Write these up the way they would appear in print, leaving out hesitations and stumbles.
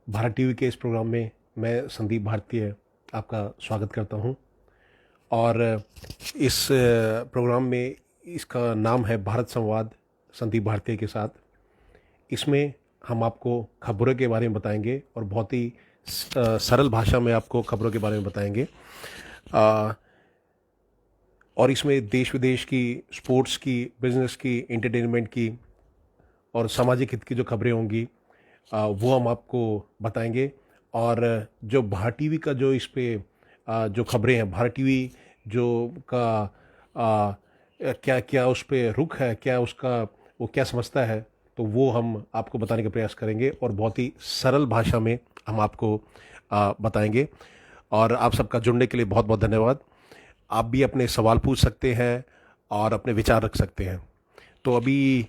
Bharat TV के इस programme में मैं संदीप भारतीय आपका स्वागत करता हूं। और इस प्रोग्राम में इसका नाम है भारत संवाद संदीप भारतीय के साथ। इसमें हम आपको खबरों के बारे में बताएंगे और बहुत ही सरल भाषा में आपको खबरों के बारे में बताएंगे। अ, और इसमें देश विदेश की, स्पोर्ट्स की, बिजनेस की, एंटरटेनमेंट की और सामाजिक हित की जो खबरें होंगी वो हम आपको बताएंगे। और जो भारत टीवी का जो इस पे जो खबरें हैं, भारत टीवी जो का आ, क्या क्या उस पे रुख है, क्या उसका वो क्या समझता है, तो वो हम आपको बताने का प्रयास करेंगे और बहुत ही सरल भाषा में हम आपको बताएंगे। और आप सबका जुड़ने के लिए बहुत बहुत धन्यवाद। आप भी अपने सवाल पूछ सकते हैं और अपने विचार रख सकते हैं। तो अभी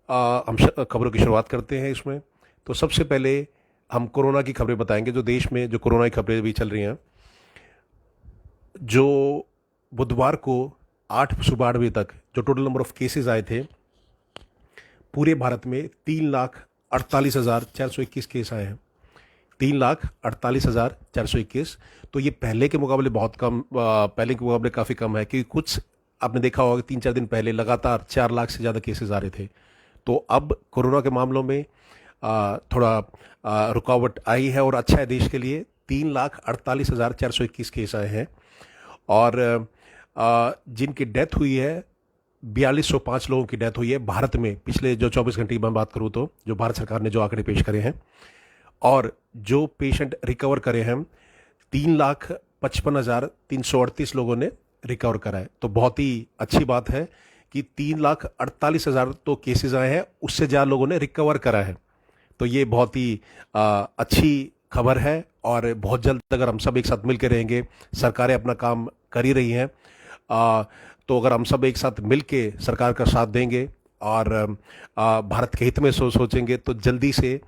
हम खबरों की शुरुआत करते हैं इसमें। तो सबसे पहले हम कोरोना की खबरें बताएंगे। जो देश में जो कोरोना की खबरें भी चल रही हैं, जो बुधवार को 8 सुबह 8 बजे तक जो टोटल नंबर ऑफ केसेस आए थे पूरे भारत में 3,48,421 केस आए हैं। 3,48,421। तो ये पहले के मुकाबले बहुत कम, पहले के मुकाबले काफ़ी कम है, क्योंकि कुछ आपने देखा होगा कि 3-4 दिन पहले लगातार 4 लाख से ज़्यादा केसेस आ रहे थे। तो अब कोरोना के मामलों में थोड़ा रुकावट आई है और अच्छा है देश के लिए। 3,48,421 केस आए हैं और जिनकी डेथ हुई है, 4,205 लोगों की डेथ हुई है भारत में पिछले जो 24 घंटे की मैं बात करूं तो, जो भारत सरकार ने जो आंकड़े पेश करे हैं। और जो पेशेंट रिकवर करे हैं, 3,55,338 लोगों ने रिकवर करा है। तो बहुत ही अच्छी बात है कि 3,48,000 तो केसेस आए हैं, उससे ज़्यादा लोगों ने रिकवर करा है। तो ये बहुत ही अच्छी खबर है। और बहुत जल्द अगर हम सब एक साथ मिलकर रहेंगे, सरकारें अपना काम कर ही रही हैं, तो अगर हम सब एक साथ मिलके सरकार का साथ देंगे और भारत के हित में सोचेंगे, तो जल्दी से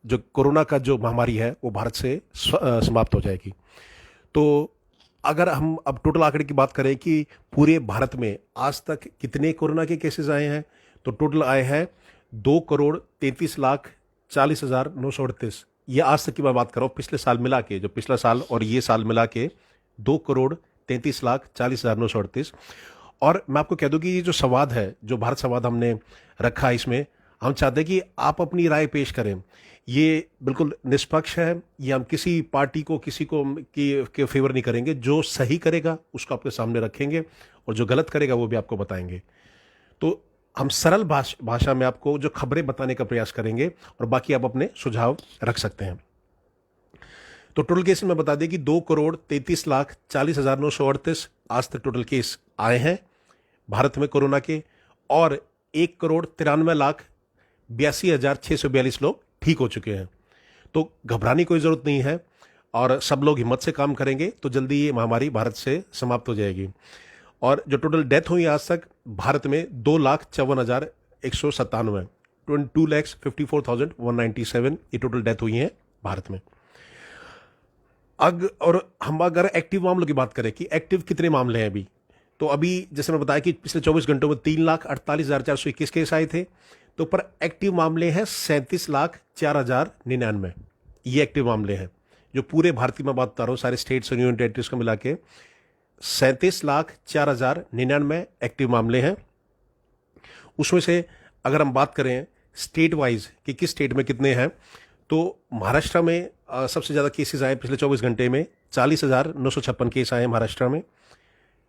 जो कोरोना का जो महामारी है वो भारत से समाप्त हो जाएगी। तो अगर हम अब टोटल आंकड़े की बात करें कि पूरे भारत में आज तक कितने कोरोना के केसेस आए हैं, तो टोटल आए हैं 2,33,40,938। ये आज तक की मैं बात कर रहा हूँ, पिछले साल मिला के, जो पिछला साल और ये साल मिला के 2,33,40,938। और मैं आपको कह दूं कि ये जो संवाद है, जो भारत संवाद हमने रखा है, इसमें हम चाहते हैं कि आप अपनी राय पेश करें। ये बिल्कुल निष्पक्ष है, ये हम किसी पार्टी को, किसी को के फेवर नहीं करेंगे। जो सही करेगा उसको आपके सामने रखेंगे और जो गलत करेगा वो भी आपको बताएंगे। तो हम सरल भाषा में आपको जो खबरें बताने का प्रयास करेंगे और बाकी आप अपने सुझाव रख सकते हैं। तो टोटल केस में बता दें कि 2,33,40,938 आज तक टोटल केस आए हैं भारत में कोरोना के, और 1,93,82,642 लोग ठीक हो चुके हैं। तो घबराने की कोई ज़रूरत नहीं है और सब लोग हिम्मत से काम करेंगे तो जल्दी ये महामारी भारत से समाप्त हो जाएगी। और जो टोटल डेथ हुई आज तक भारत में 2,54,197, 2,54,197 ये टोटल डेथ हुई है भारत में। और हम अगर एक्टिव मामलों की बात करें कि एक्टिव कितने मामले हैं अभी, तो अभी जैसे मैं बताया कि पिछले 24 घंटों में 3,48,421 केस आए थे, तो पर एक्टिव मामले हैं 37,04,099। ये एक्टिव मामले हैं जो पूरे भारत में बात कर रहा हूँ, सारे स्टेट्स और यूनियन टेरिटरीज को मिला के 37,04,099 एक्टिव मामले हैं। उसमें से अगर हम बात करें स्टेट वाइज कि किस स्टेट में कितने हैं, तो महाराष्ट्र में सबसे ज़्यादा केसेस आए पिछले 24 घंटे में, 40,956 केस आए हैं महाराष्ट्र में।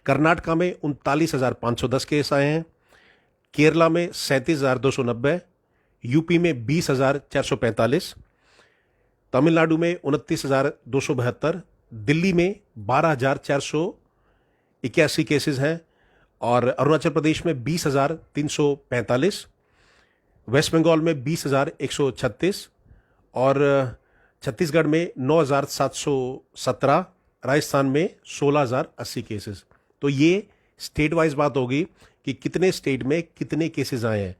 कर्नाटका में 39,510 केस आए हैं। केरला में 37,290, यूपी में 20,445, तमिलनाडु में 29,272, दिल्ली में 12,481 केसेस हैं, और अरुणाचल प्रदेश में 20,345, वेस्ट बंगाल में 20,136, और छत्तीसगढ़ में 9,717, राजस्थान में 16,080 केसेस। तो ये स्टेट वाइज बात होगी कि कितने स्टेट में कितने केसेस आए हैं।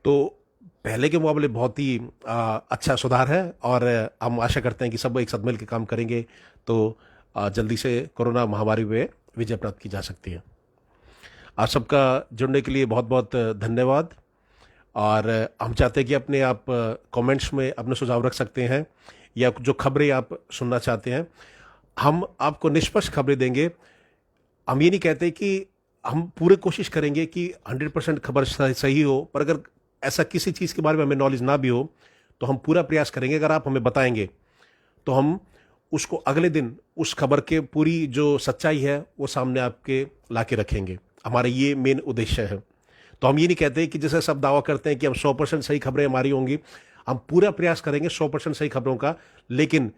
तो पहले के मुकाबले बहुत ही अच्छा सुधार है और हम आशा करते हैं कि सब एक साथ मिलकर काम करेंगे तो जल्दी से कोरोना महामारी में विजय प्राप्त की जा सकती है। आप सबका जुड़ने के लिए बहुत बहुत धन्यवाद। और हम चाहते हैं कि अपने आप कमेंट्स में अपने सुझाव रख सकते हैं या जो खबरें आप सुनना चाहते हैं, हम आपको निष्पक्ष खबरें देंगे। हम ये नहीं कहते कि हम पूरे कोशिश करेंगे कि 100% खबर सही हो, पर अगर ऐसा किसी चीज़ के बारे में हमें नॉलेज ना भी हो तो हम पूरा प्रयास करेंगे, अगर आप हमें बताएंगे तो हम उसको अगले दिन उस खबर के पूरी जो सच्चाई है वो सामने आपके ला के रखेंगे। हमारा ये मेन उद्देश्य है। तो हम ये नहीं कहते कि जैसे सब दावा करते हैं कि हम 100% सही खबरें हमारी होंगी। हम पूरा प्रयास करेंगे 100% सही खबरों का, लेकिन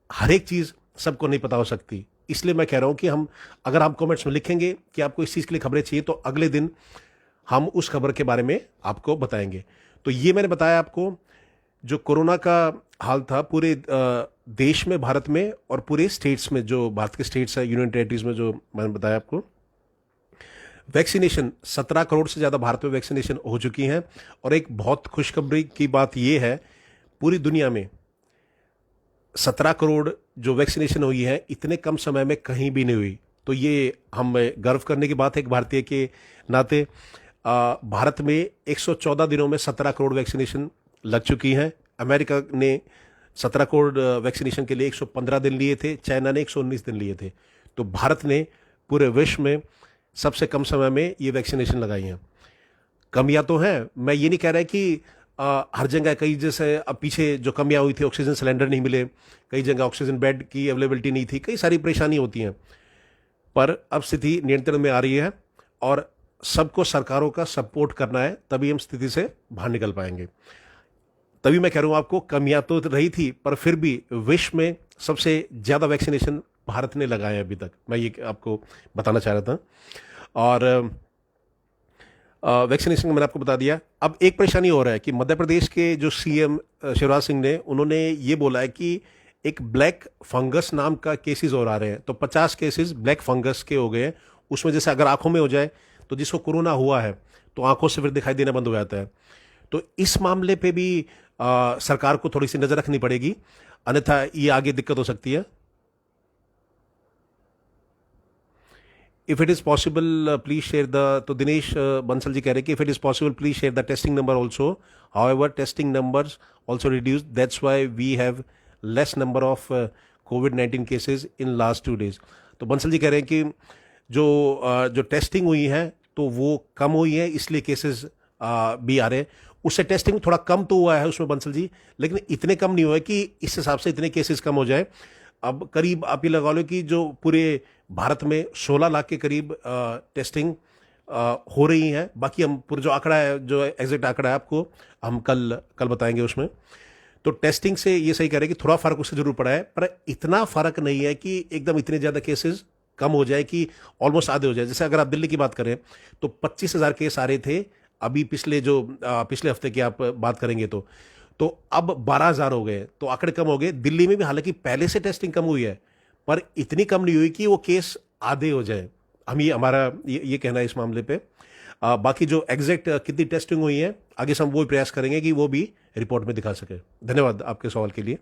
हर एक चीज़ सबको नहीं पता हो सकती। इसलिए मैं कह रहा हूं कि हम, अगर आप कमेंट्स में लिखेंगे कि आपको इस चीज़ के लिए खबरें चाहिए, तो अगले दिन हम उस खबर के बारे में आपको बताएंगे। तो ये मैंने बताया आपको जो कोरोना का हाल था पूरे देश में, भारत में, और पूरे स्टेट्स में, जो भारत के स्टेट्स है, यूनियन टेरिटरीज में, जो मैंने बताया आपको। वैक्सीनेशन 17 करोड़ से ज़्यादा भारत में वैक्सीनेशन हो चुकी हैं। और एक बहुत खुशखबरी की बात यह है, पूरी दुनिया में 17 करोड़ जो वैक्सीनेशन हुई है इतने कम समय में कहीं भी नहीं हुई। तो ये हम गर्व करने की बात है एक भारतीय के नाते। भारत में 114 दिनों में 17 करोड़ वैक्सीनेशन लग चुकी हैं। अमेरिका ने 17 करोड़ वैक्सीनेशन के लिए 115 दिन लिए थे, चाइना ने 119 दिन लिए थे। तो भारत ने पूरे विश्व में सबसे कम समय में ये वैक्सीनेशन लगाई हैं। कमियां तो हैं, मैं ये नहीं कह रहा कि हर जगह, कई जैसे अब पीछे जो कमियां हुई थी, ऑक्सीजन सिलेंडर नहीं मिले, कई जगह ऑक्सीजन बेड की अवेलेबिलिटी नहीं थी, कई सारी परेशानी होती हैं, पर अब स्थिति नियंत्रण में आ रही है और सबको सरकारों का सपोर्ट करना है, तभी हम स्थिति से बाहर निकल पाएंगे। तभी मैं कह रहा हूं आपको, कमियां तो रही थी, पर फिर भी विश्व में सबसे ज़्यादा वैक्सीनेशन भारत ने लगाए अभी तक, मैं ये आपको बताना चाह रहा था। और वैक्सीनेशन मैंने आपको बता दिया। अब एक परेशानी हो रहा है कि मध्य प्रदेश के जो सीएम शिवराज सिंह ने, उन्होंने ये बोला है कि एक ब्लैक फंगस नाम का केसेस और आ रहे हैं। तो 50 केसेस ब्लैक फंगस के हो गए हैं। उसमें जैसे अगर आंखों में हो जाए तो जिसको कोरोना हुआ है तो आंखों से फिर दिखाई देना बंद हो जाता है। तो इस मामले पे भी सरकार को थोड़ी सी नजर रखनी पड़ेगी, अन्यथा ये आगे दिक्कत हो सकती है। If it is possible please share the, तो दिनेश बंसल जी कह रहे हैं कि if it is possible please share the testing number also, however testing numbers also reduce, that's why we have less number of कोविड-19 केसेस इन लास्ट 2 days। तो बंसल जी कह रहे हैं कि जो टेस्टिंग हुई है तो वो कम हुई है, इसलिए केसेस भी आ रहे हैं। उससे टेस्टिंग थोड़ा कम तो हुआ है उसमें बंसल जी, लेकिन इतने कम नहीं हुए कि इस हिसाब से इतने केसेस कम हो जाए। अब करीब आप ये लगा लो कि जो पूरे भारत में 16 लाख के करीब टेस्टिंग हो रही हैं। बाकी हम पूरा जो आंकड़ा है, जो एग्जैक्ट आंकड़ा है, आपको हम कल बताएंगे उसमें। तो टेस्टिंग से ये सही कह रहे हैं कि थोड़ा फर्क उससे जरूर पड़ा है, पर इतना फर्क नहीं है कि एकदम इतने ज़्यादा केसेस कम हो जाए कि ऑलमोस्ट आधे हो जाए। जैसे अगर आप दिल्ली की बात करें तो 25,000 केस आ रहे थे अभी पिछले हफ्ते की आप बात करेंगे तो अब 12,000 हो गए, तो आंकड़े कम हो गए। दिल्ली में भी हालांकि पहले से टेस्टिंग कम हुई है, पर इतनी कम नहीं हुई कि वो केस आधे हो जाए। हमारा ये कहना है इस मामले पे। बाकी जो एग्जैक्ट कितनी टेस्टिंग हुई है, आगे से हम वो प्रयास करेंगे कि वो भी रिपोर्ट में दिखा सके। धन्यवाद आपके सवाल के लिए।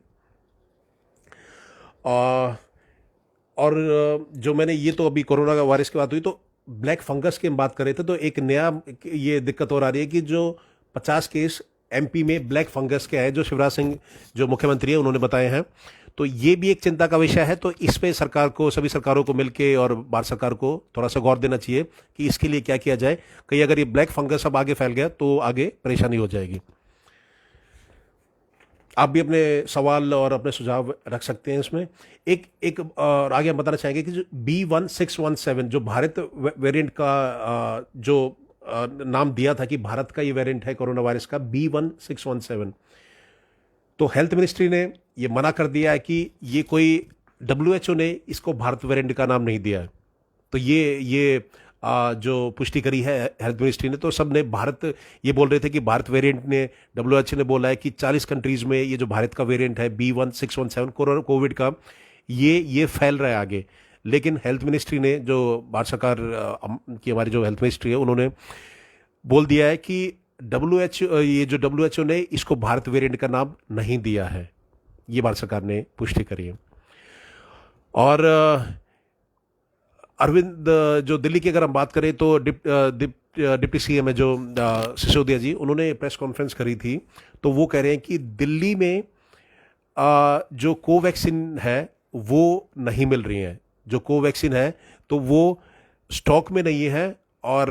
और जो मैंने ये, तो अभी कोरोना का वायरस की बात हुई, तो ब्लैक फंगस की हम बात कर रहे थे, तो एक नया ये दिक्कत और आ रही है कि जो 50 केस एमपी में ब्लैक फंगस के आए, जो शिवराज सिंह जो मुख्यमंत्री है उन्होंने बताए हैं। तो ये भी एक चिंता का विषय है। तो इस पे सरकार को, सभी सरकारों को मिलके और भारत सरकार को थोड़ा सा गौर देना चाहिए कि इसके लिए क्या किया जाए। कहीं अगर ये ब्लैक फंगस अब आगे फैल गया तो आगे परेशानी हो जाएगी। आप भी अपने सवाल और अपने सुझाव रख सकते हैं इसमें। एक और आगे हम बताना चाहेंगे कि जो B1617 जो भारत वेरिएंट का जो नाम दिया था कि भारत का ये वेरिएंट है कोरोना वायरस का, B1617, तो हेल्थ मिनिस्ट्री ने ये मना कर दिया है कि ये कोई, WHO ने इसको भारत वेरिएंट का नाम नहीं दिया है। तो ये जो पुष्टि करी है हेल्थ मिनिस्ट्री ने, तो सब ने भारत, ये बोल रहे थे कि भारत वेरिएंट ने, WHO ने बोला है कि 40 कंट्रीज में ये जो भारत का वेरिएंट है B1617 कोविड का, ये फैल रहा है आगे। लेकिन हेल्थ मिनिस्ट्री ने, जो भारत सरकार की हमारी जो हेल्थ मिनिस्ट्री है, उन्होंने बोल दिया है कि WHO ने इसको भारत वेरिएंट का नाम नहीं दिया है। ये भारत सरकार ने पुष्टि करी है। और अरविंद, जो दिल्ली की अगर हम बात करें तो डिप्टी सीएम है जो सिसोदिया जी, उन्होंने प्रेस कॉन्फ्रेंस करी थी, तो वो कह रहे हैं कि दिल्ली में जो कोवैक्सीन है वो नहीं मिल रही हैं। जो कोवैक्सीन है तो वो स्टॉक में नहीं है, और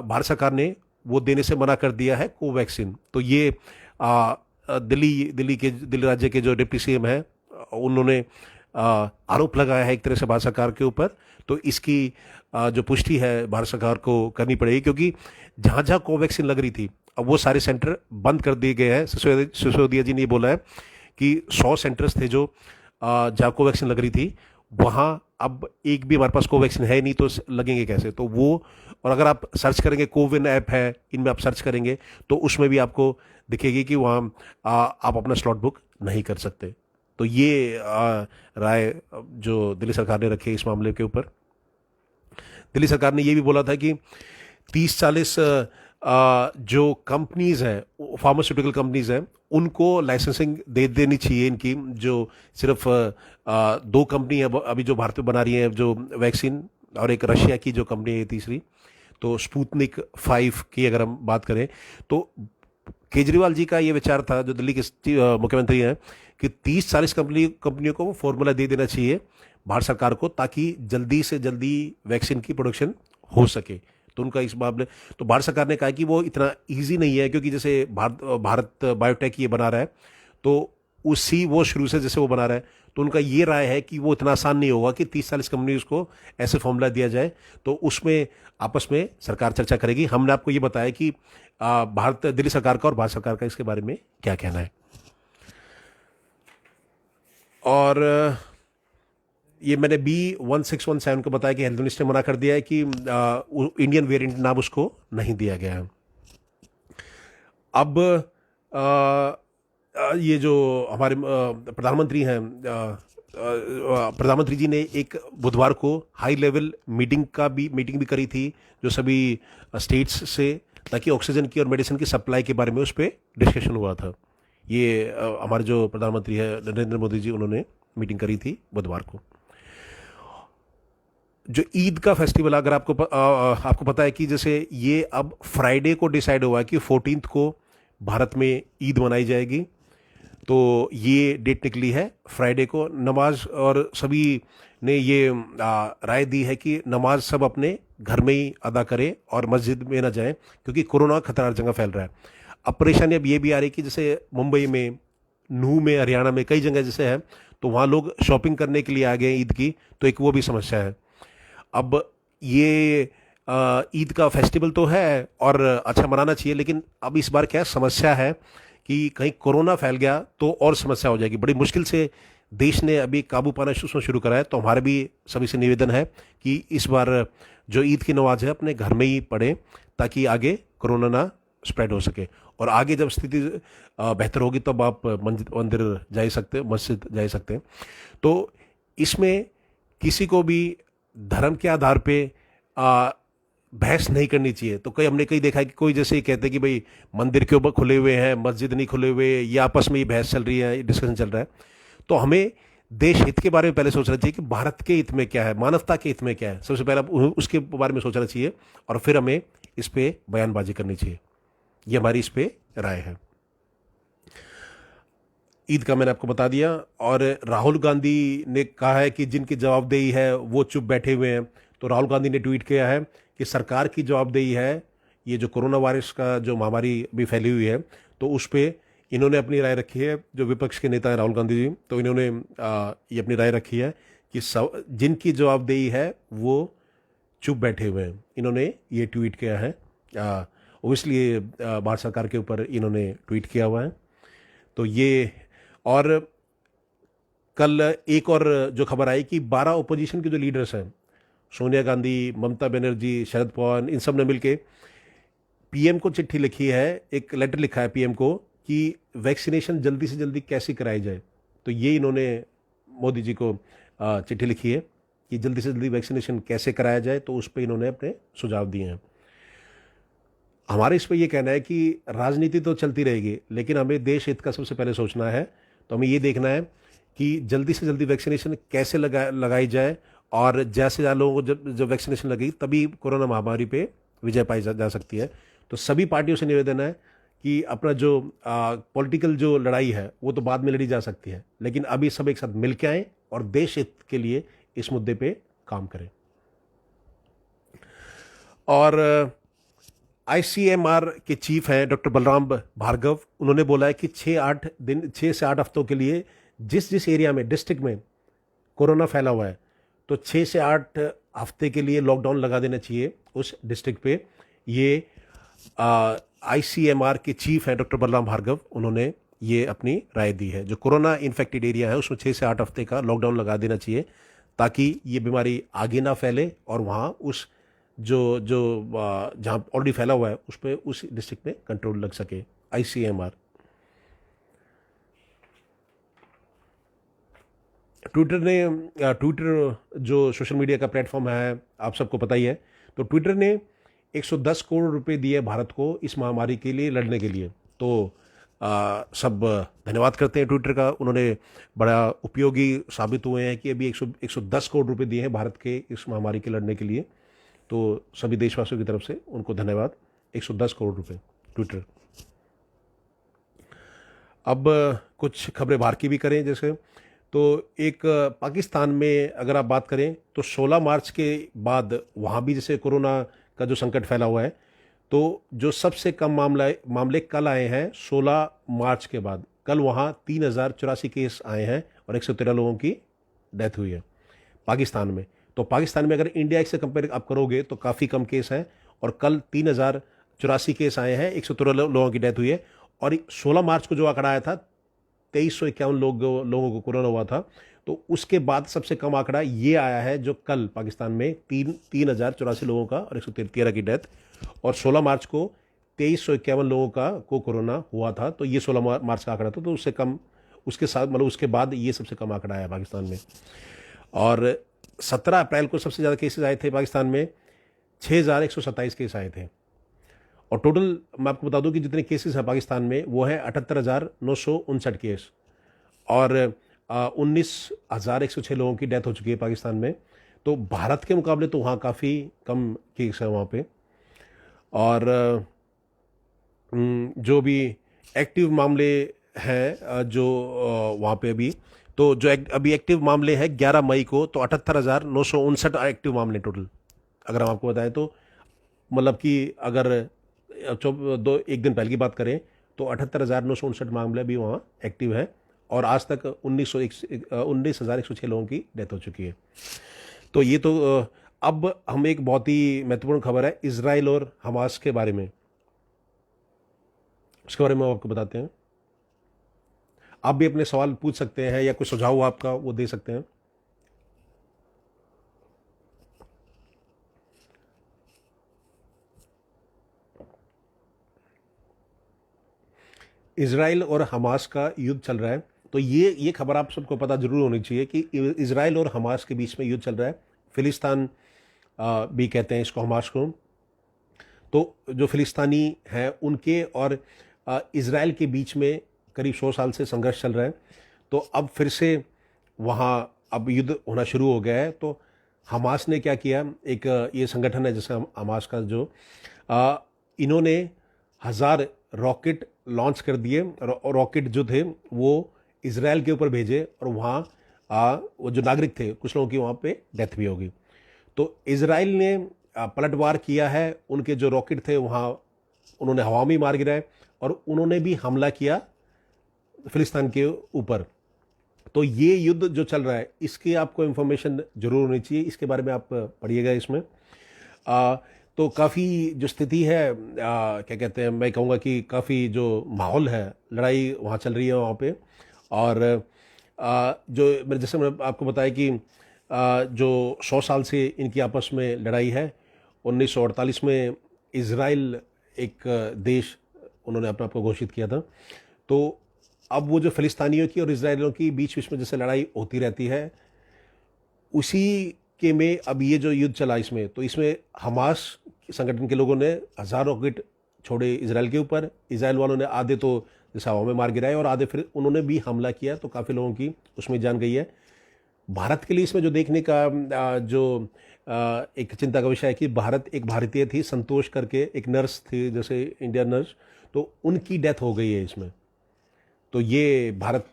भारत सरकार ने वो देने से मना कर दिया है कोवैक्सीन। तो ये दिल्ली राज्य के जो डिप्टी सीएम है उन्होंने आरोप लगाया है एक तरह से भारत सरकार के ऊपर। तो इसकी जो पुष्टि है भारत सरकार को करनी पड़ेगी, क्योंकि जहाँ जहाँ कोवैक्सीन लग रही थी अब वो सारे सेंटर बंद कर दिए गए हैं। सिसोदिया जी ने ये बोला है कि 100 सेंटर्स थे जो जहाँ कोवैक्सीन लग रही थी, वहाँ अब एक भी हमारे पास कोवैक्सीन है नहीं, तो लगेंगे कैसे? तो वो, और अगर आप सर्च करेंगे, कोविन ऐप है, इनमें आप सर्च करेंगे तो उसमें भी आपको दिखेगी कि वहाँ आप अपना स्लॉट बुक नहीं कर सकते। तो ये राय जो दिल्ली सरकार ने रखी है इस मामले के ऊपर। दिल्ली सरकार ने ये भी बोला था कि 30-40 जो कंपनीज हैं, फार्मास्यूटिकल कंपनीज हैं, उनको लाइसेंसिंग दे देनी चाहिए इनकी। जो सिर्फ 2 कंपनी है अभी जो भारत में बना रही हैं जो वैक्सीन, और एक रशिया की जो कंपनी है तीसरी, तो स्पुतनिक 5 की अगर हम बात करें, तो केजरीवाल जी का ये विचार था, जो दिल्ली के मुख्यमंत्री हैं, कि 30-40 कंपनियों को फॉर्मूला दे देना चाहिए भारत सरकार को, ताकि जल्दी से जल्दी वैक्सीन की प्रोडक्शन हो सके। तो उनका इस मामले, तो भारत सरकार ने कहा कि वो इतना इजी नहीं है, क्योंकि जैसे भारत बायोटेक ये बना रहा है, तो उसी वो शुरू से जैसे वो बना रहा है, तो उनका ये राय है कि वो इतना आसान नहीं होगा कि 30-40 कंपनीज को ऐसे फॉर्मूला दिया जाए। तो उसमें आपस में सरकार चर्चा करेगी। हमने आपको ये बताया कि दिल्ली सरकार का और भारत सरकार का इसके बारे में क्या कहना है। और ये मैंने B1617 को बताया कि हेल्थ मिनिस्टर ने मना कर दिया है कि इंडियन वेरिएंट नाम उसको नहीं दिया गया है। अब ये जो हमारे प्रधानमंत्री हैं, प्रधानमंत्री जी ने एक बुधवार को हाई लेवल मीटिंग भी करी थी जो सभी स्टेट्स से, ताकि ऑक्सीजन की और मेडिसिन की सप्लाई के बारे में उस पर डिस्कशन हुआ था। ये हमारे जो प्रधानमंत्री है नरेंद्र मोदी जी, उन्होंने मीटिंग करी थी बुधवार को। जो ईद का फेस्टिवल, अगर आपको पता है कि जैसे ये अब फ्राइडे को डिसाइड हुआ है कि 14 को भारत में ईद मनाई जाएगी। तो ये डेट निकली है फ्राइडे को नमाज, और सभी ने ये राय दी है कि नमाज सब अपने घर में ही अदा करें और मस्जिद में ना जाएं, क्योंकि कोरोना खतरनाक जगह फैल रहा है। अब परेशानी अब ये भी आ रही है कि जैसे मुंबई में, नूह में, हरियाणा में कई जगह जैसे है, तो वहाँ लोग शॉपिंग करने के लिए आ गए ईद की, तो एक वो भी समस्या है। अब ये ईद का फेस्टिवल तो है और अच्छा मनाना चाहिए, लेकिन अब इस बार क्या समस्या है कि कहीं कोरोना फैल गया तो और समस्या हो जाएगी। बड़ी मुश्किल से देश ने अभी काबू पाना शुरू करा है। तो हमारा भी सभी से निवेदन है कि इस बार जो ईद की नमाज है अपने घर में ही पढ़ें, ताकि आगे कोरोना ना स्प्रेड हो सके। और आगे जब स्थिति बेहतर होगी तब आप मंदिर जा सकते, मस्जिद जा सकते हैं। तो इसमें किसी को भी धर्म के आधार पे बहस नहीं करनी चाहिए। तो हमने कई देखा है कि कोई जैसे कहते हैं कि भाई मंदिर क्यों खुले हुए हैं, मस्जिद नहीं खुले हुए, ये आपस में ही बहस चल रही है, डिस्कशन चल रहा है। तो हमें देश हित के बारे में पहले सोचना चाहिए कि भारत के हित में क्या है, मानवता के हित में क्या है, सबसे पहले उसके बारे में सोचना चाहिए, और फिर हमें इस पर बयानबाजी करनी चाहिए। ये हमारी इस पर राय है। ईद का मैंने आपको बता दिया। और राहुल गांधी ने कहा है कि जिनकी जवाबदेही है वो चुप बैठे हुए हैं। तो राहुल गांधी ने ट्वीट किया है कि सरकार की जवाबदेही है, ये जो कोरोना वायरस का जो महामारी भी फैली हुई है, तो उस पर इन्होंने अपनी राय रखी है। जो विपक्ष के नेता हैं राहुल गांधी जी, तो इन्होंने ये अपनी राय रखी है कि जिनकी जवाबदेही है वो चुप बैठे हुए हैं। इन्होंने ये ट्वीट किया है, इसलिए भारत सरकार के ऊपर इन्होंने ट्वीट किया हुआ है। तो ये, और कल एक और जो खबर आई कि 12 ओपोजिशन के जो लीडर्स हैं, सोनिया गांधी, ममता बनर्जी, शरद पवार, इन सब ने मिलके पीएम को चिट्ठी लिखी है, एक लेटर लिखा है पीएम को कि वैक्सीनेशन जल्दी से जल्दी कैसे कराई जाए। तो ये इन्होंने मोदी जी को चिट्ठी लिखी है कि जल्दी से जल्दी वैक्सीनेशन कैसे कराया जाए। तो उस पर इन्होंने अपने सुझाव दिए हैं। हमारे इस पर यह कहना है कि राजनीति तो चलती रहेगी, लेकिन हमें देश हित का सबसे पहले सोचना है। तो हमें ये देखना है कि जल्दी से जल्दी वैक्सीनेशन कैसे लगाई जाए, और जैसे ज़्यादा लोगों को जब वैक्सीनेशन लगेगी तभी कोरोना महामारी पे विजय पाई जा सकती है। तो सभी पार्टियों से निवेदन है कि अपना जो पॉलिटिकल जो लड़ाई है वो तो बाद में लड़ी जा सकती है, लेकिन अभी सब एक साथ मिल के आए और देश हित के लिए इस मुद्दे पे काम करें। और आईसीएमआर के चीफ हैं डॉक्टर बलराम भार्गव, उन्होंने बोला है कि 6 से 8 हफ्तों के लिए जिस जिस एरिया में, डिस्ट्रिक्ट में कोरोना फैला हुआ है, तो 6 से 8 हफ्ते के लिए लॉकडाउन लगा देना चाहिए उस डिस्ट्रिक्ट पे। ये आईसीएमआर के चीफ हैं डॉक्टर बलराम भार्गव, उन्होंने ये अपनी राय दी है। जो कोरोना इन्फेक्टेड एरिया है उसमें 6 से 8 हफ्ते का लॉकडाउन लगा देना चाहिए, ताकि ये बीमारी आगे ना फैले और वहाँ उस जो जो जहाँ ऑलरेडी फैला हुआ है उस पर, उस डिस्ट्रिक्ट में कंट्रोल लग सके। आईसीएमआर। ट्विटर जो सोशल मीडिया का प्लेटफॉर्म है, आप सबको पता ही है, तो ट्विटर ने 110 करोड़ रुपए दिए भारत को इस महामारी के लिए लड़ने के लिए। तो सब धन्यवाद करते हैं ट्विटर का, उन्होंने बड़ा उपयोगी साबित हुए हैं कि अभी 110 करोड़ रुपए दिए हैं भारत के इस महामारी के लड़ने के लिए। तो सभी देशवासियों की तरफ से उनको धन्यवाद। 110 करोड़ रुपए ट्विटर। अब कुछ खबरें बाहर की भी करें, जैसे तो एक पाकिस्तान में अगर आप बात करें तो 16 मार्च के बाद वहाँ भी जैसे कोरोना का जो संकट फैला हुआ है, तो जो सबसे कम मामले कल आए हैं 16 मार्च के बाद। कल वहाँ 3084 केस आए हैं और 113 लोगों की डेथ हुई है पाकिस्तान में। तो पाकिस्तान में अगर इंडिया से कंपेयर आप करोगे तो काफ़ी कम केस हैं, और कल 3084 केस आए हैं, 113 लोगों की डेथ हुई है। और 16 मार्च को जो आंकड़ा आया था 2351 लोगों को कोरोना हुआ था, तो उसके बाद सबसे कम आंकड़ा ये आया है जो कल पाकिस्तान में 3084 लोगों का और 113 की डेथ। और 16 मार्च को 2351 लोगों का को कोरोना हुआ था, तो ये 16 मार्च का आंकड़ा था, तो उससे कम, उसके साथ मतलब उसके बाद ये सबसे कम आंकड़ा आया पाकिस्तान में। और 17 अप्रैल को सबसे ज़्यादा केसेस आए थे पाकिस्तान में, 6127 केस आए थे। और टोटल मैं आपको बता दूं कि जितने केसेस हैं पाकिस्तान में वो है 78,959 केस, और 19,106 लोगों की डेथ हो चुकी है पाकिस्तान में। तो भारत के मुकाबले तो वहाँ काफ़ी कम केस है वहाँ पे। और जो भी एक्टिव मामले हैं जो वहाँ पे अभी, तो जो अभी एक्टिव मामले हैं 11 मई को, तो 78,959 एक्टिव मामले टोटल। अगर हम आपको बताएं तो मतलब कि अगर एक दिन पहले की बात करें तो 78,959 मामले भी वहाँ एक्टिव है, और आज तक 19,106 लोगों की डेथ हो चुकी है। तो ये तो अब हम एक बहुत ही महत्वपूर्ण खबर है इजराइल और हमास के बारे में, उसके बारे में हम आपको बताते हैं। आप भी अपने सवाल पूछ सकते हैं या कोई सुझाव आपका वो दे सकते हैं। इजराइल और हमास का युद्ध चल रहा है, तो ये खबर आप सबको पता जरूर होनी चाहिए कि इजराइल और हमास के बीच में युद्ध चल रहा है। फिलिस्तान भी कहते हैं इसको, हमास को। तो जो फिलिस्तानी हैं उनके और इजराइल के बीच में करीब 100 साल से संघर्ष चल रहा है। तो अब फिर से वहाँ अब युद्ध होना शुरू हो गया है। तो हमास ने क्या किया, एक ये संगठन है जैसे हमास का, जो इन्होंने 1000 रॉकेट लॉन्च कर दिए, और रॉकेट जो थे वो इजराइल के ऊपर भेजे, और वहाँ वो जो नागरिक थे कुछ लोगों की वहाँ पे डेथ भी होगी। तो इजराइल ने पलटवार किया है, उनके जो रॉकेट थे वहाँ उन्होंने हवा में मार गिराए, और उन्होंने भी हमला किया फिलिस्तीन के ऊपर। तो ये युद्ध जो चल रहा है इसकी आपको इन्फॉर्मेशन जरूर होनी चाहिए, इसके बारे में आप पढ़िएगा इसमें। तो काफ़ी जो स्थिति है, क्या कहते हैं, मैं कहूँगा कि काफ़ी जो माहौल है, लड़ाई वहाँ चल रही है वहाँ पे। और जो मैंने जैसे मैंने आपको बताया कि जो 100 साल से इनकी आपस में लड़ाई है, 1948 में इजराइल एक देश उन्होंने अपने आप को घोषित किया था। तो अब वो जो फिलिस्तीनियों की और इजराइलियों की बीच बीच में जैसे लड़ाई होती रहती है, उसी के में अब ये जो युद्ध चला इसमें, तो इसमें हमास संगठन के लोगों ने 1000 रॉकेट छोड़े इजराइल के ऊपर। इजराइल वालों ने आधे तो जैसे हवा में मार गिराए, और आधे फिर उन्होंने भी हमला किया, तो काफ़ी लोगों की उसमें जान गई है। भारत के लिए इसमें जो देखने का जो एक चिंता का विषय है कि भारत, एक भारतीय थी संतोष करके, एक नर्स थी जैसे इंडियन नर्स, तो उनकी डेथ हो गई है इसमें। तो ये भारत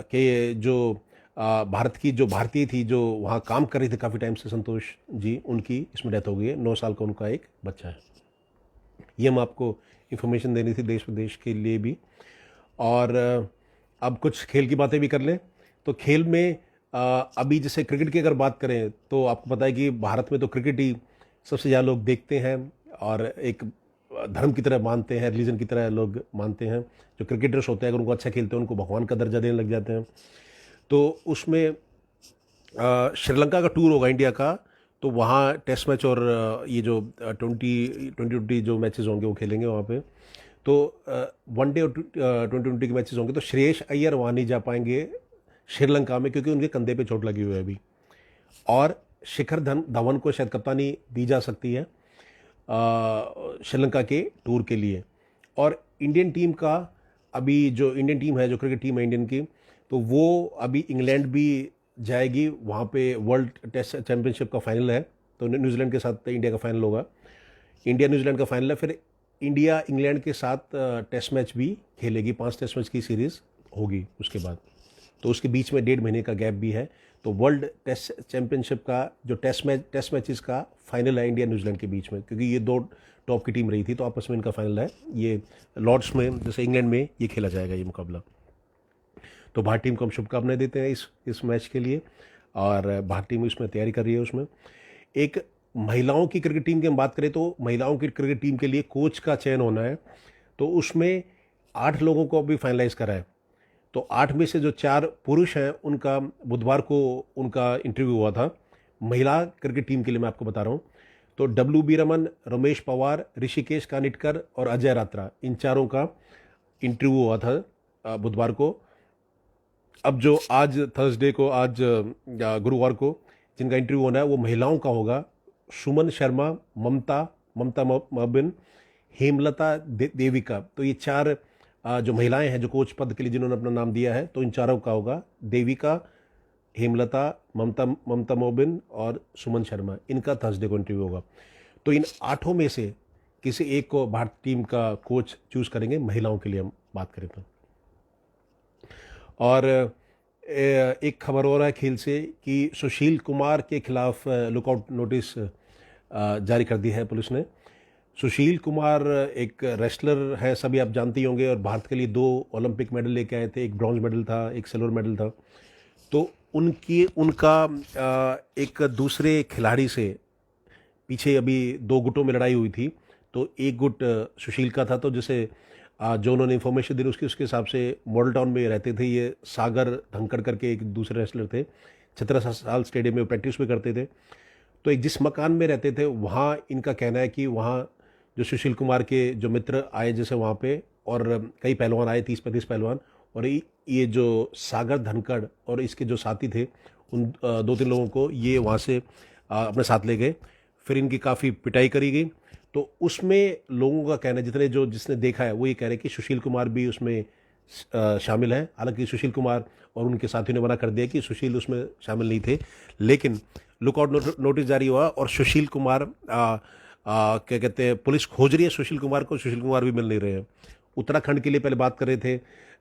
के जो भारत की जो भारतीय थी जो वहाँ काम कर रही थी काफ़ी टाइम से, संतोष जी, उनकी इसमें डेथ हो गई है। 9 साल का उनका एक बच्चा है। ये हम आपको इन्फॉर्मेशन देनी थी देश विदेश के लिए भी। और अब कुछ खेल की बातें भी कर लें। तो खेल में अभी जैसे क्रिकेट की अगर बात करें तो आपको पता है कि भारत में तो क्रिकेट ही सबसे ज़्यादा लोग देखते हैं और एक धर्म की तरह मानते हैं, रिलीजन की तरह लोग मानते हैं। जो क्रिकेटर्स होते हैं अगर उनको अच्छा खेलते हैं उनको भगवान का दर्जा देने लग जाते हैं। तो उसमें श्रीलंका का टूर होगा इंडिया का, तो वहाँ टेस्ट मैच और ये जो 20 जो मैचेस होंगे वो खेलेंगे वहाँ पे। तो वनडे और 20 के मैचेस होंगे। तो श्रेयस अय्यर वहाँ नहीं जा पाएंगे श्रीलंका में क्योंकि उनके कंधे पे चोट लगी हुई है अभी। और शिखर धवन को शायद कप्तानी दी जा सकती है श्रीलंका के टूर के लिए। और इंडियन टीम का अभी जो इंडियन टीम है, जो क्रिकेट टीम है इंडियन की, तो वो अभी इंग्लैंड भी जाएगी। वहाँ पे वर्ल्ड टेस्ट चैंपियनशिप का फाइनल है, तो न्यूजीलैंड के साथ इंडिया का फाइनल होगा। इंडिया न्यूजीलैंड का फाइनल है, फिर इंडिया इंग्लैंड के साथ टेस्ट मैच भी खेलेगी। 5 टेस्ट मैच की सीरीज़ होगी उसके बाद। तो उसके बीच में 1.5 महीने का गैप भी है। तो वर्ल्ड टेस्ट चैंपियनशिप का जो टेस्ट मैचेस का फाइनल है इंडिया न्यूजीलैंड के बीच में, क्योंकि ये 2 टॉप की टीम रही थी, तो आपस में इनका फाइनल है। ये लॉर्ड्स में जैसे इंग्लैंड में ये खेला जाएगा ये मुकाबला। तो भारत टीम को हम शुभकामनाएं देते हैं इस मैच के लिए। और भारत टीम इसमें तैयारी कर रही है। उसमें एक महिलाओं की क्रिकेट टीम की हम बात करें तो महिलाओं की क्रिकेट टीम के लिए कोच का चयन होना है। तो उसमें 8 लोगों को अभी फाइनलाइज करा है। तो 8 में से जो 4 पुरुष हैं उनका बुधवार को उनका इंटरव्यू हुआ था। महिला क्रिकेट टीम के लिए मैं आपको बता रहा हूँ। तो WB रमन, रमेश पवार, ऋषिकेश कानिटकर और अजय रात्रा, इन चारों का इंटरव्यू हुआ था बुधवार को। अब जो आज थर्सडे को, आज गुरुवार को जिनका इंटरव्यू होना है वो महिलाओं का होगा। सुमन शर्मा, ममता मोबिन, हेमलता देविका। तो ये 4 जो महिलाएं हैं जो कोच पद के लिए जिन्होंने अपना नाम दिया है, तो इन चारों का होगा। देविका, हेमलता, ममता मोबिन और सुमन शर्मा, इनका थर्सडे को इंटरव्यू होगा। तो इन 8 में से किसी एक को भारत टीम का कोच चूज करेंगे, महिलाओं के लिए हम बात करें तो। और एक खबर हो रहा है खेल से कि सुशील कुमार के खिलाफ लुकआउट नोटिस जारी कर दी है पुलिस ने। सुशील कुमार एक रेसलर है, सभी आप जानते ही होंगे, और भारत के लिए 2 ओलंपिक मेडल लेके आए थे। एक ब्रॉन्ज मेडल था, एक सिल्वर मेडल था। तो उनका एक दूसरे खिलाड़ी से पीछे अभी 2 गुटों में लड़ाई हुई थी। तो एक गुट सुशील का था, तो जैसे जो उन्होंने इन्फॉर्मेशन दी उसके हिसाब से मॉडल टाउन में रहते थे ये सागर धनखड़ करके एक दूसरे रेसलर थे। 17 साल स्टेडियम में प्रैक्टिस भी करते थे। तो एक जिस मकान में रहते थे वहाँ इनका कहना है कि वहाँ जो सुशील कुमार के जो मित्र आए जैसे वहाँ पे, और कई पहलवान आए, 30-35 पहलवान, और ये जो सागर धनखड़ और इसके जो साथी थे उन 2-3 लोगों को ये वहाँ से अपने साथ ले गए। फिर इनकी काफ़ी पिटाई करी गई। तो उसमें लोगों का कहना है, जिसने देखा है वो ये कह रहे हैं कि सुशील कुमार भी उसमें शामिल है। हालांकि सुशील कुमार और उनके साथियों ने मना कर दिया कि सुशील उसमें शामिल नहीं थे, लेकिन लुकआउट नोटिस जारी हुआ और सुशील कुमार क्या कहते हैं, पुलिस खोज रही है सुशील कुमार को। सुशील कुमार भी मिल नहीं रहे हैं। उत्तराखंड के लिए पहले बात कर रहे थे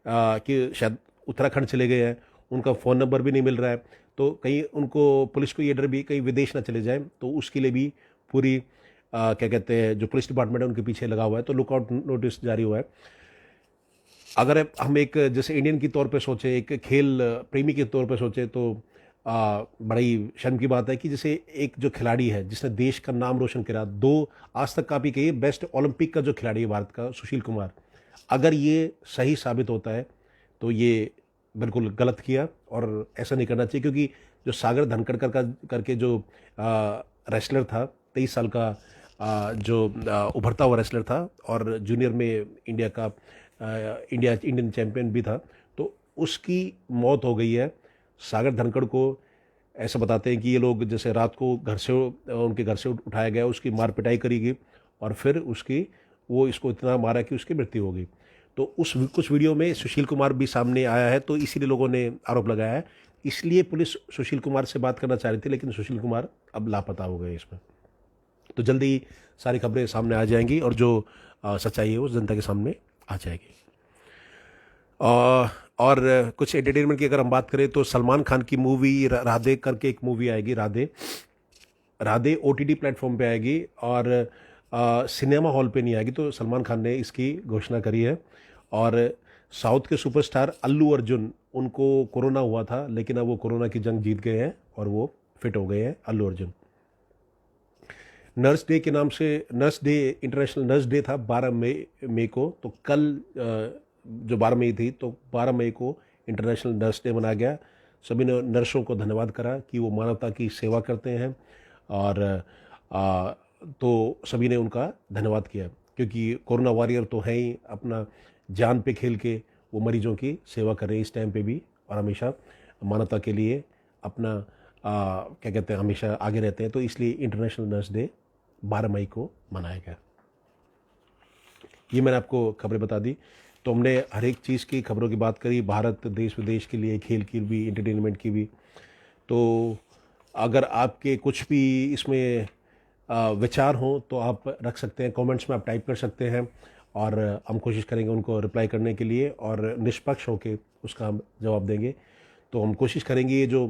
कि शायद उत्तराखंड चले गए हैं, उनका फ़ोन नंबर भी नहीं मिल रहा है। तो कहीं उनको, पुलिस को ये डर भी कहीं विदेश ना चले जाए, तो उसके लिए भी पूरी क्या कहते हैं जो पुलिस डिपार्टमेंट है उनके पीछे लगा हुआ है। तो लुकआउट नोटिस जारी हुआ है। अगर हम एक जैसे इंडियन की तौर पे सोचे, एक खेल प्रेमी के तौर पे सोचे, तो बड़ी शर्म की बात है कि जैसे एक जो खिलाड़ी है जिसने देश का नाम रोशन करा, 2 आज तक का भी कहिए बेस्ट ओलंपिक का जो खिलाड़ी है भारत का, सुशील कुमार, अगर ये सही साबित होता है तो ये बिल्कुल गलत किया और ऐसा नहीं करना चाहिए। क्योंकि जो सागर धनखड़ करके जो रेसलर था, 23 साल का जो उभरता हुआ रेसलर था और जूनियर में इंडिया का इंडियन चैंपियन भी था, तो उसकी मौत हो गई है। सागर धनखड़ को ऐसा बताते हैं कि ये लोग जैसे रात को उनके घर से उठाया गया, उसकी मार पिटाई करी गई और फिर वो इसको इतना मारा कि उसकी मृत्यु हो गई। तो कुछ वीडियो में सुशील कुमार भी सामने आया है, तो इसीलिए लोगों ने आरोप लगाया है। इसलिए पुलिस सुशील कुमार से बात करना चाह रही थी, लेकिन सुशील कुमार अब लापता हो गए इसमें। तो जल्दी सारी खबरें सामने आ जाएंगी और जो सच्चाई है वो जनता के सामने आ जाएगी। और कुछ एंटरटेनमेंट की अगर हम बात करें तो सलमान खान की मूवी राधे करके एक मूवी आएगी, राधे। राधे ओटीटी प्लेटफॉर्म पे आएगी और सिनेमा हॉल पे नहीं आएगी। तो सलमान खान ने इसकी घोषणा करी है। और साउथ के सुपरस्टार अल्लू अर्जुन, उनको कोरोना हुआ था लेकिन अब वो कोरोना की जंग जीत गए हैं और वो फिट हो गए हैं, अल्लू अर्जुन। नर्स डे के नाम से, nurse day, international nurse day था 12 मई को। तो कल जो 12 मई थी, तो 12 मई को इंटरनेशनल नर्स डे मनाया गया। सभी ने नर्सों को धन्यवाद करा कि वो मानवता की सेवा करते हैं। और तो सभी ने उनका धन्यवाद किया, क्योंकि कोरोना वॉरियर तो हैं ही, अपना जान पे खेल के वो मरीजों की सेवा कर रहे हैं इस टाइम पे भी, और हमेशा मानवता के लिए अपना क्या कहते हैं, हमेशा आगे रहते हैं। तो इसलिए इंटरनेशनल नर्स डे 12 मई को मनाया गया। ये मैंने आपको खबरें बता दी। तो हमने हर एक चीज़ की खबरों की बात करी, भारत देश विदेश के लिए, खेल की भी, एंटरटेनमेंट की भी। तो अगर आपके कुछ भी इसमें विचार हों तो आप रख सकते हैं, कमेंट्स में आप टाइप कर सकते हैं, और हम कोशिश करेंगे उनको रिप्लाई करने के लिए, और निष्पक्ष होकर उसका हम जवाब देंगे। तो हम कोशिश करेंगे ये जो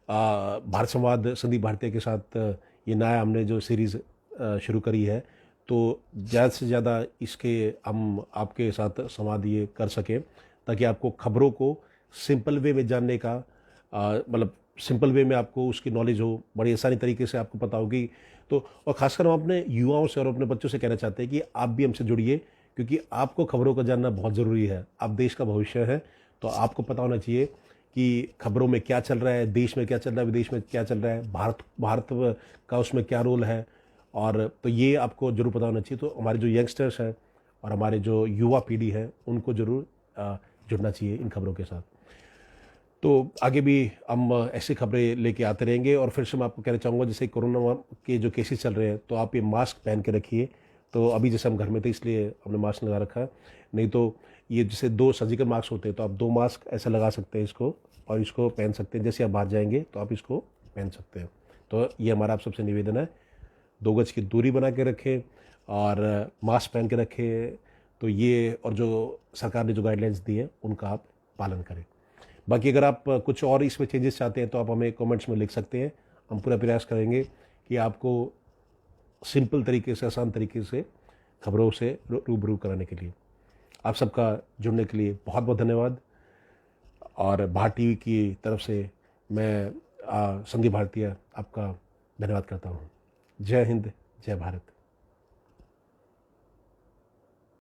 भारत संवाद संदीप भारतीय के साथ ये नया हमने जो सीरीज़ शुरू करी है, तो ज़्यादा से ज़्यादा इसके हम आपके साथ संवाद ये कर सकें, ताकि आपको खबरों को सिंपल वे में जानने का मतलब सिंपल वे में आपको उसकी नॉलेज हो, बड़ी आसानी तरीके से आपको पता होगी। तो और ख़ासकर हम अपने युवाओं से और अपने बच्चों से कहना चाहते हैं कि आप भी हमसे जुड़िए, क्योंकि आपको खबरों को जानना बहुत ज़रूरी है। आप देश का भविष्य है, तो आपको पता होना चाहिए कि खबरों में क्या चल रहा है, देश में क्या चल रहा है, विदेश में क्या चल रहा है, भारत का उसमें क्या रोल है। और तो ये आपको ज़रूर पता होना चाहिए। तो हमारे जो यंगस्टर्स हैं और हमारे जो युवा पीढ़ी है, उनको ज़रूर जुड़ना चाहिए इन खबरों के साथ। तो आगे भी हम ऐसी खबरें लेके आते रहेंगे। और फिर से मैं आपको कहना चाहूँगा, जैसे कोरोना के जो केसेस चल रहे हैं, तो आप ये मास्क पहन के रखिए। तो अभी जैसे हम घर में थे इसलिए हमने मास्क लगा रखा है, नहीं तो ये जैसे 2 सर्जिकल मास्क होते हैं, तो आप 2 मास्क ऐसा लगा सकते हैं इसको, और इसको पहन सकते हैं। जैसे आप बाहर जाएंगे तो आप इसको पहन सकते हैं। तो ये हमारा आप सबसे निवेदन है, 2 गज की दूरी बना के रखें और मास्क पहन के रखें। तो ये, और जो सरकार ने जो गाइडलाइंस दी है उनका आप पालन करें। बाकी अगर आप कुछ और इसमें चेंजेस चाहते हैं तो आप हमें कमेंट्स में लिख सकते हैं। हम पूरा प्रयास करेंगे कि आपको सिंपल तरीके से, आसान तरीके से खबरों से रूबरू कराने के लिए। आप सबका जुड़ने के लिए बहुत बहुत धन्यवाद। और भारत टीवी की तरफ से मैं संदीप भारतीय आपका धन्यवाद करता हूँ। जय हिंद, जय भारत।